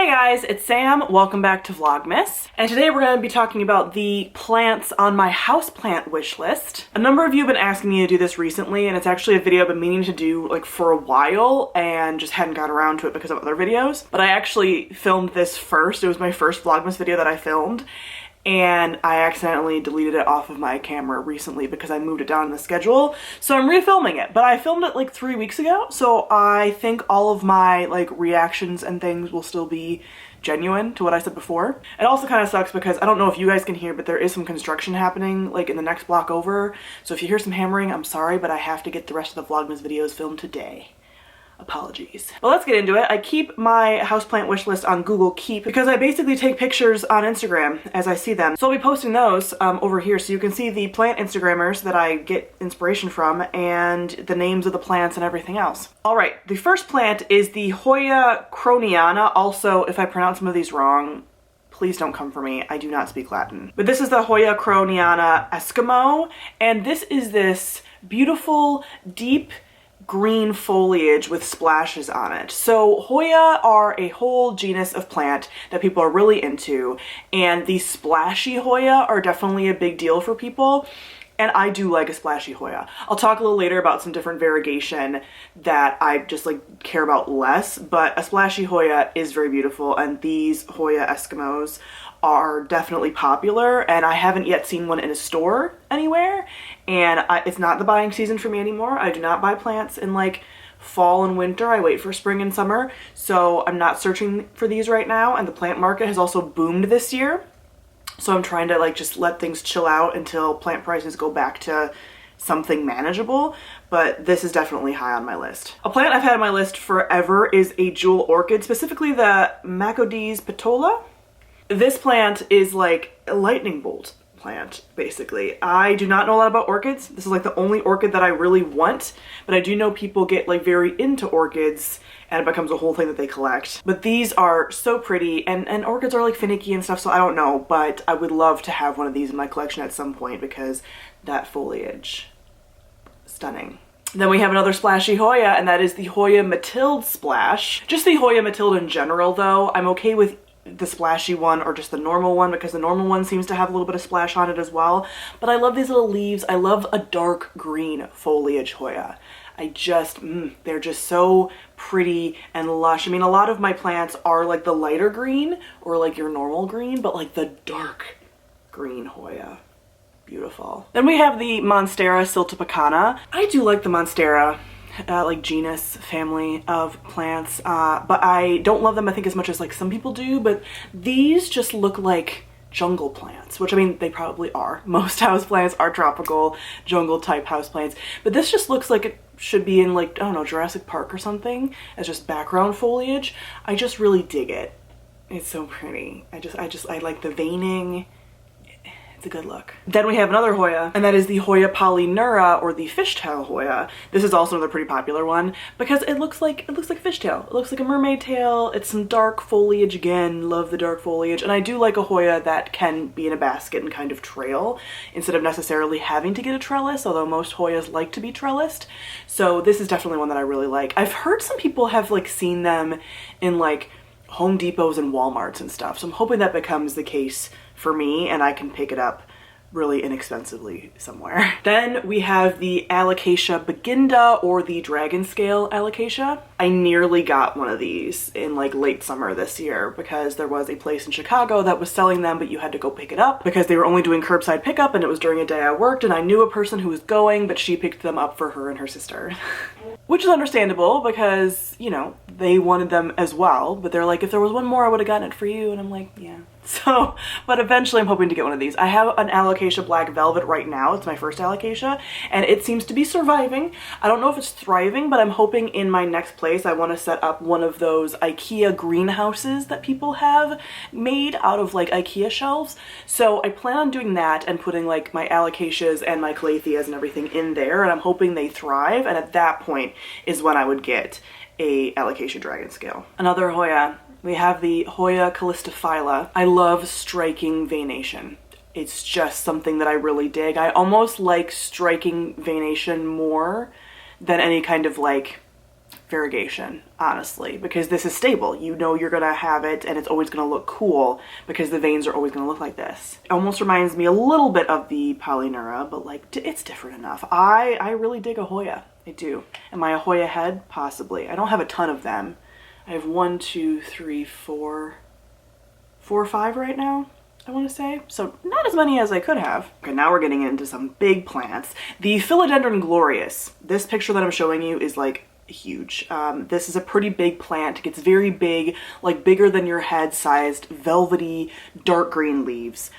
Hey guys, it's Sam. Welcome back to Vlogmas. And today we're going to be talking about the plants on my houseplant wish list. A number of you have been asking me to do this recently, and it's actually a video I've been meaning to do like for a while and just hadn't got around to it because of other videos. But I actually filmed this first. It was my first Vlogmas video that I filmed, and I accidentally deleted it off of my camera recently because I moved it down in the schedule. So I'm refilming it, but I filmed it like 3 weeks ago. So I think all of my like reactions and things will still be genuine to what I said before. It also kind of sucks because I don't know if you guys can hear, but there is some construction happening like in the next block over. So if you hear some hammering, I'm sorry, but I have to get the rest of the Vlogmas videos filmed today. Apologies. Well, let's get into it. I keep my houseplant wish list on Google Keep because I basically take pictures on Instagram as I see them. So I'll be posting those over here so you can see the plant Instagrammers that I get inspiration from and the names of the plants and everything else. All right, the first plant is the Hoya Croniana. Also, if I pronounce some of these wrong, please don't come for me. I do not speak Latin. But this is the Hoya Croniana Eskimo, and this is this beautiful, deep green foliage with splashes on it. So Hoya are a whole genus of plant that people are really into, and these splashy Hoya are definitely a big deal for people. And I do like a splashy Hoya. I'll talk a little later about some different variegation that I just like care about less, but a splashy Hoya is very beautiful, and these Hoya Eskimos are definitely popular, and I haven't yet seen one in a store anywhere, and it's not the buying season for me anymore. I do not buy plants in like fall and winter. I wait for spring and summer, so I'm not searching for these right now, and the plant market has also boomed this year. So I'm trying to like just let things chill out until plant prices go back to something manageable, but this is definitely high on my list. A plant I've had on my list forever is a jewel orchid, specifically the Macadis Patola. This plant is like a lightning bolt plant, basically. I do not know a lot about orchids. This is like the only orchid that I really want, but I do know people get like very into orchids and it becomes a whole thing that they collect. But these are so pretty, and orchids are like finicky and stuff, so I don't know, but I would love to have one of these in my collection at some point because that foliage, stunning. Then we have another splashy Hoya, and that is the Hoya Matilda splash. Just the Hoya Matilda in general though, I'm okay with the splashy one or just the normal one because the normal one seems to have a little bit of splash on it as well. But I love these little leaves. I love a dark green foliage Hoya. I just, they're just so pretty and lush. I mean, a lot of my plants are like the lighter green or like your normal green, but like the dark green Hoya. Beautiful. Then we have the Monstera siltapicana. I do like the Monstera like genus family of plants, but I don't love them I think as much as like some people do. But these just look like jungle plants, which I mean they probably are. Most houseplants are tropical jungle type houseplants, but this just looks like it should be in like, I don't know, Jurassic Park or something as just background foliage. I just really dig it. It's so pretty. I like the veining. It's a good look. Then we have another Hoya, and that is the Hoya polyneura, or the fishtail Hoya. This is also another pretty popular one because it looks like fishtail. It looks like a mermaid tail. It's some dark foliage again. Love the dark foliage. And I do like a Hoya that can be in a basket and kind of trail instead of necessarily having to get a trellis, although most Hoyas like to be trellised. So this is definitely one that I really like. I've heard some people have like seen them in like Home Depots and Walmarts and stuff, so I'm hoping that becomes the case for me and I can pick it up really inexpensively somewhere. Then we have the Alocasia baginda, or the dragon scale Alocasia. I nearly got one of these in like late summer this year because there was a place in Chicago that was selling them, but you had to go pick it up because they were only doing curbside pickup and it was during a day I worked, and I knew a person who was going, but she picked them up for her and her sister. Which is understandable because, you know, they wanted them as well, but they're like, if there was one more I would have gotten it for you, and I'm like, yeah. So, but eventually I'm hoping to get one of these. I have an Alocasia Black Velvet right now. It's my first Alocasia, and it seems to be surviving. I don't know if it's thriving, but I'm hoping in my next place I want to set up one of those IKEA greenhouses that people have made out of like IKEA shelves. So I plan on doing that and putting like my Alocasias and my Calatheas and everything in there, and I'm hoping they thrive, and at that point is when I would get a Alocasia dragon scale. Another Hoya. We have the Hoya callistophylla. I love striking veination. It's just something that I really dig. I almost like striking veination more than any kind of like variegation, honestly, because this is stable. You know you're gonna have it and it's always gonna look cool because the veins are always gonna look like this. It almost reminds me a little bit of the polyneura, but like it's different enough. I really dig a Hoya. I do. Am I a Hoya head? Possibly. I don't have a ton of them. I have 1, 2, 3, 4 or 5 right now, I want to say. So not as many as I could have. Okay, now we're getting into some big plants. The Philodendron glorious. This picture that I'm showing you is like huge. This is a pretty big plant. It gets very big, like bigger than your head sized, velvety, dark green leaves.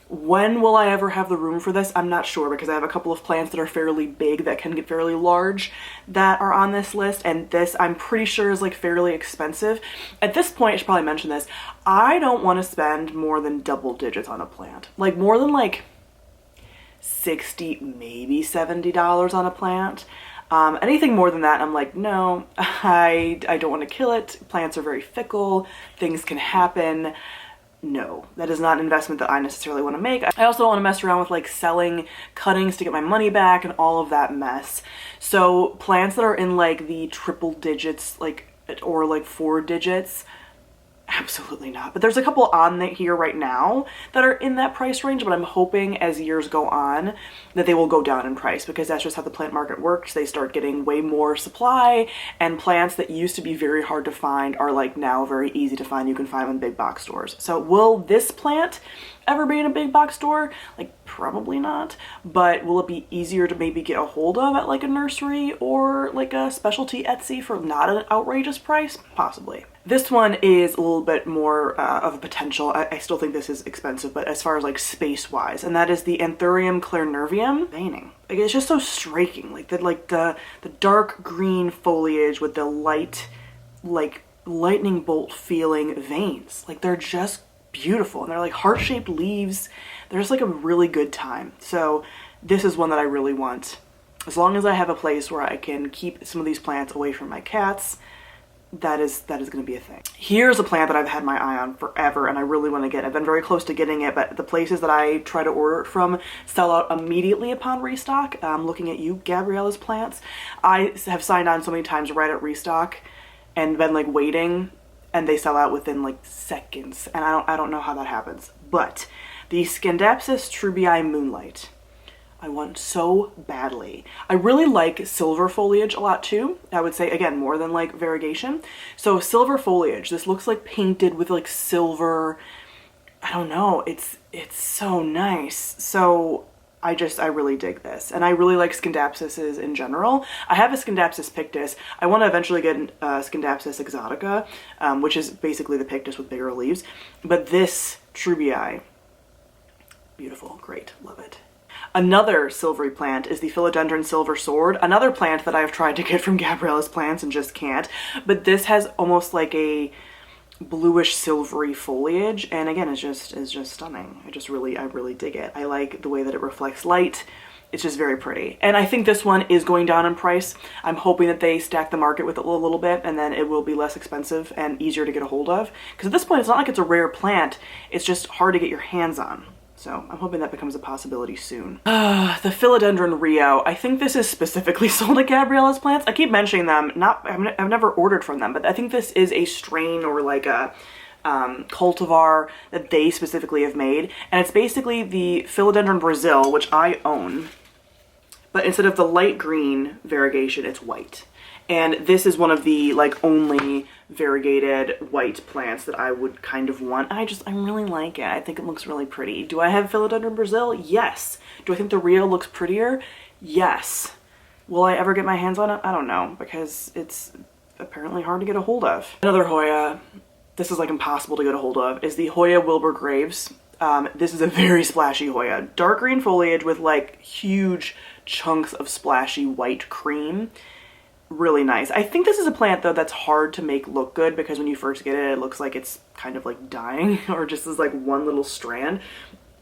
When will I ever have the room for this? I'm not sure, because I have a couple of plants that are fairly big that can get fairly large that are on this list, and this I'm pretty sure is like fairly expensive. At this point, I should probably mention this. I don't want to spend more than double digits on a plant. Like more than like $60, maybe $70 on a plant. Anything more than that, I'm like, no, I don't want to kill it. Plants are very fickle. Things can happen. No, that is not an investment that I necessarily want to make. I also don't want to mess around with like selling cuttings to get my money back and all of that mess. So plants that are in like the triple digits, like, or like 4 digits, absolutely not. But there's a couple on here right now that are in that price range, but I'm hoping as years go on that they will go down in price, because that's just how the plant market works. They start getting way more supply, and plants that used to be very hard to find are like now very easy to find. You can find them in big box stores. So will this plant ever be in a big box store? Like probably not, but will it be easier to maybe get a hold of at like a nursery or like a specialty Etsy for not an outrageous price? Possibly. This one is a little bit more of a potential. I still think this is expensive, but as far as like space wise, and that is the Anthurium clairnervium veining. Like it's just so striking, like the dark green foliage with the light, like lightning bolt feeling veins. Like they're just beautiful, and they're like heart-shaped leaves. They're just like a really good time. So this is one that I really want. As long as I have a place where I can keep some of these plants away from my cats, that is going to be a thing. Here's a plant that I've had my eye on forever and I really want to get. I've been very close to getting it, but the places that I try to order it from sell out immediately upon restock. Looking at you, Gabriella's plants. I have signed on so many times right at restock and been like waiting, and they sell out within like seconds, and I don't know how that happens. But the Scindapsus trubii moonlight, I want so badly. I really like silver foliage a lot too. I would say, again, more than like variegation. So silver foliage, this looks like painted with like silver. I don't know, it's so nice. So I really dig this, and I really like Scindapsuses in general. I have a Scindapsus pictus. I want to eventually get Scindapsus exotica, which is basically the pictus with bigger leaves. But this trubii, beautiful, great, love it. Another silvery plant is the Philodendron silver sword, another plant that I've tried to get from Gabriella's plants and just can't. But this has almost like a bluish silvery foliage, and again it's just stunning. I really dig it. I like the way that it reflects light. It's just very pretty, and I think this one is going down in price. I'm hoping that they stack the market with it a little bit, and then it will be less expensive and easier to get a hold of, because at this point it's not like it's a rare plant, it's just hard to get your hands on. So I'm hoping that becomes a possibility soon. The Philodendron Rio. I think this is specifically sold at Gabriella's plants. I keep mentioning them. I've never ordered from them, but I think this is a strain or like a cultivar that they specifically have made. And it's basically the Philodendron Brazil, which I own. But instead of the light green variegation, it's white. And this is one of the like only variegated white plants that I would kind of want. I really like it. I think it looks really pretty. Do I have Philodendron Brazil? Yes. Do I think the Rio looks prettier? Yes. Will I ever get my hands on it? I don't know, because it's apparently hard to get a hold of. Another Hoya, this is like impossible to get a hold of, is the Hoya Wilbur Graves. This is a very splashy Hoya. Dark green foliage with like huge chunks of splashy white cream. Really nice. I think this is a plant though that's hard to make look good, because when you first get it, it looks like it's kind of like dying or just as like one little strand.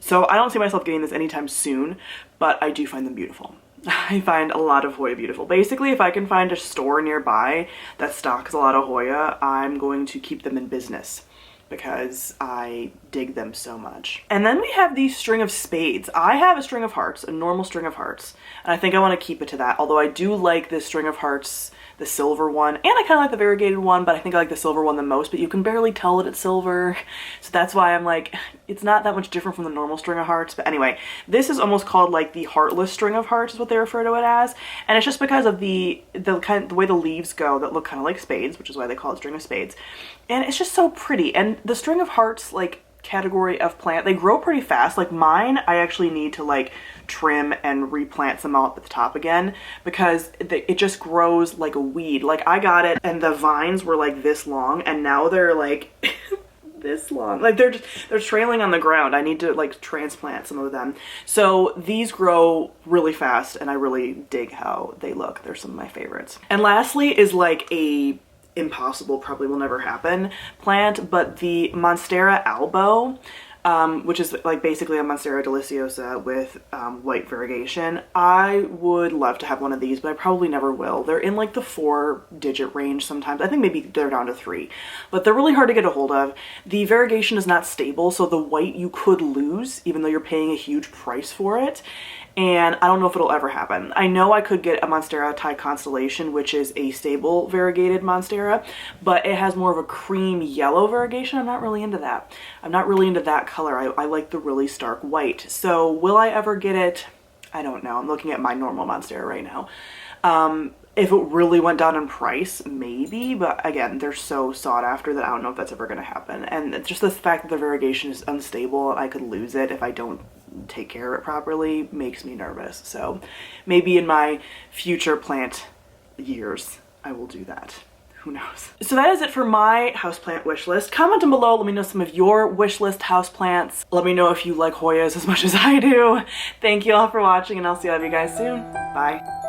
So I don't see myself getting this anytime soon, but I do find them beautiful. I find a lot of Hoya beautiful. Basically, if I can find a store nearby that stocks a lot of Hoya, I'm going to keep them in business, because I dig them so much. And then we have the string of spades. I have a string of hearts, a normal string of hearts, and I think I want to keep it to that, although I do like this string of hearts the silver one, and I kind of like the variegated one, but I think I like the silver one the most, but you can barely tell that it's silver. So that's why I'm like, it's not that much different from the normal string of hearts. But anyway, this is almost called like the heartless string of hearts is what they refer to it as. And it's just because of the way the leaves go that look kind of like spades, which is why they call it string of spades. And it's just so pretty. And the string of hearts, like, category of plant, they grow pretty fast. Like mine, I actually need to like trim and replant some out at the top again because it just grows like a weed. Like I got it and the vines were like this long and now they're like this long. Like they're trailing on the ground. I need to like transplant some of them. So these grow really fast and I really dig how they look. They're some of my favorites. And lastly is like a impossible, probably will never happen plant, but the Monstera Albo, which is like basically a Monstera deliciosa with white variegation. I would love to have one of these, but I probably never will. They're in like the 4-digit range sometimes. I think maybe they're down to 3, but they're really hard to get a hold of. The variegation is not stable, so the white you could lose even though you're paying a huge price for it. And I don't know if it'll ever happen. I know I could get a Monstera Thai Constellation, which is a stable variegated Monstera, but it has more of a cream yellow variegation. I'm not really into that. I'm not really into that color. I like the really stark white. So will I ever get it? I don't know. I'm looking at my normal Monstera right now. If it really went down in price, maybe, but again, they're so sought after that I don't know if that's ever going to happen. And it's just the fact that the variegation is unstable and I could lose it if I don't take care of it properly makes me nervous. So maybe in my future plant years, I will do that. Who knows? So that is it for my houseplant wish list. Comment down below, let me know some of your wish list houseplants. Let me know if you like Hoyas as much as I do. Thank you all for watching and I'll see all of you guys soon. Bye.